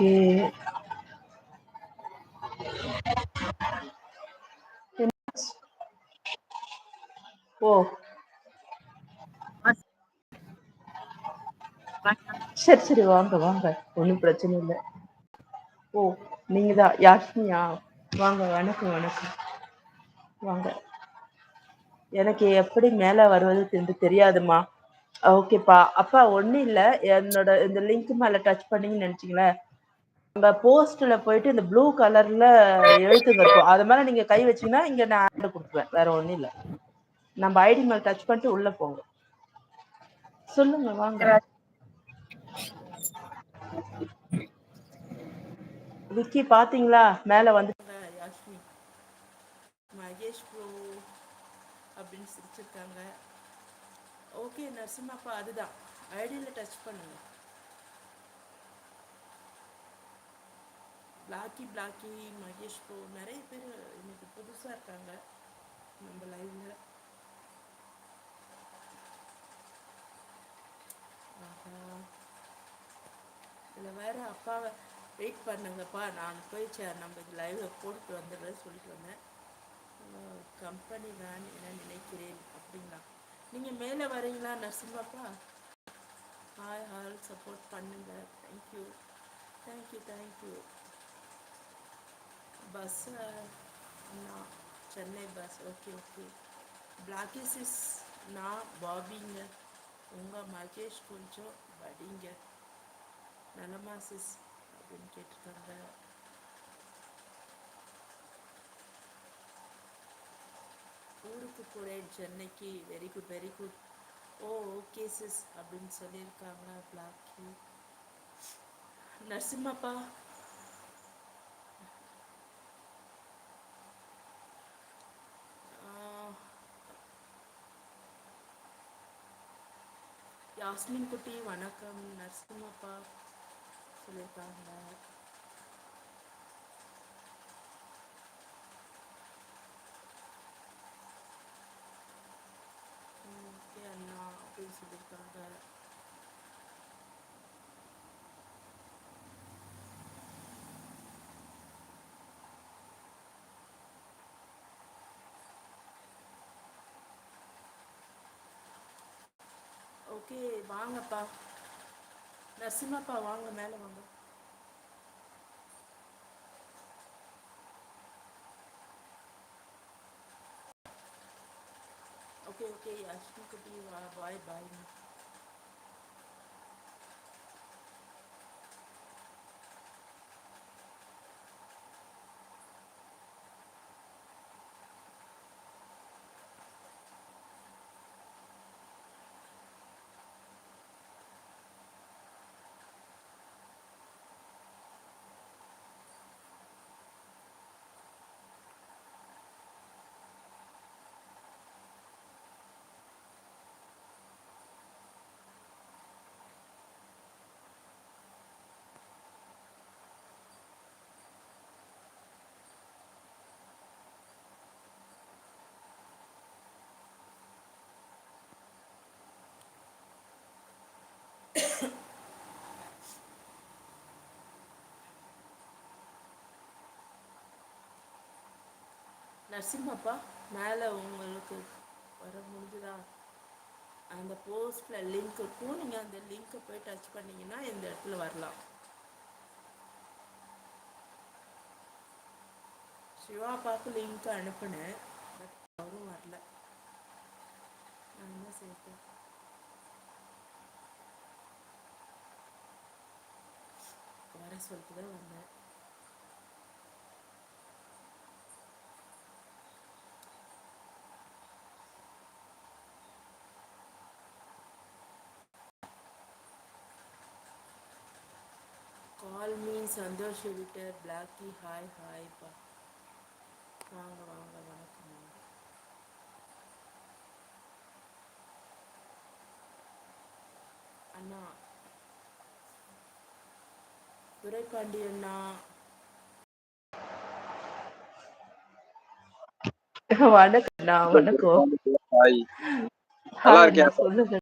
Okay. ஓ! சரி, சரி. வாங்க, வாங்க. ஒண்ணும் பிரச்சனை இல்ல. ஓ! நீங்க தான் யாஸ்மியா? வாங்க. வணக்கம், வணக்கம். வாங்க. எனக்கு எப்படி மேல வருவது என்று தெரியாதும்மா. ஓகேப்பா. அப்பா ஒண்ணும் இல்ல. என்னோட இந்த லிங்க் மேல டச் பண்ணீங்கன்னு நெனச்சீங்களா? நம்ம போஸ்ட்ல போயிட்டு இந்த ப்ளூ கலர்ல எழுத்துங்க இருக்கும். அது மேல நீங்க கை வச்சீங்கன்னா, இங்க நான் ஆட் குடுப்பேன். வேற ஒண்ணும் இல்ல. நம்ம ஐடி மேல டச் பண்ணிட்டு உள்ள போங்க. சொல்லுங்க வாங்க. விக்கி பாத்தீங்களா? மேல வந்துட்டாங்க யாஸ்மி. மகேஷ் ப்ரோ அப்படின்னு சிரிச்சிருக்காங்க. ஓகே நரசிம்மாப்பா அதுதான். ஐடியில டச் பண்ணுங்க. பிளாக்கி மகேஷ் ப்ரோ நிறைய பேர் இன்னைக்கு புதுசா இருக்காங்க நம்ம லைவ்ல. இதில் வேற அப்பாவை வெயிட் பண்ணுங்கப்பா, நான் போய் நம்ம லைவ்ல போட்டு வந்துடுறேன் சொல்லிட்டு வந்தேன். கம்பெனி வேன் என நினைக்கிறேன். அப்படிங்களா? நீங்கள் மேலே வரீங்களா நரசிம்மாப்பா? ஹாய் ஹால் சப்போர்ட் பண்ணுங்க. Thank you thank you thank you. பஸ் நான் Chennai bus. Okay okay. Blackie sis நான் பாபிங்க. உங்கள் மகேஷ் கொஞ்சம் படிங்க. நலமா சிஸ் அப்படின்னு கேட்டிருக்காங்க. ஊருக்கு போகிறேன் சென்னைக்கு. Very good very good. Oh okay sis அப்படின்னு சொல்லியிருக்காங்க பிளாக்கி. நரசிம்மப்பா யாஸ்மின் குட்டி வணக்கம். நரசிம்மப்பா சொல்லியிருக்காங்க. ஓகே அண்ணா அப்படின்னு சொல்லியிருக்காங்க. ஓகே வாங்கப்பா நரசிம்மப்பா வாங்க மேலே வாங்க. ஓகே ஓகே யாஸ்மின் குட்டி பாய் பாய். நரசிம்மப்பா மேலே உங்களுக்கு வர முடிஞ்சுதா? அந்த போஸ்டில் லிங்க் இருக்கும். நீங்கள் அந்த லிங்க்கை போய் டச் பண்ணிங்கன்னா இந்த இடத்துல வரலாம். சிவாப்பாவுக்கு லிங்க் அனுப்புனேன், பட் அவரும் வரல. நான் என்ன சேர்த்தேன் வர சொல்லிட்டு தான் வந்தேன். Call me Santhosh editor Blacky. Hi ஹாய்ப்பா. வாங்க வாங்க வணக்கம் வாங்க. அண்ணா துரைப்பாண்டி அண்ணா வணக்கம் அண்ணா. வணக்கம். ஹாய். ஹாய் அண்ணா சொல்லுங்க.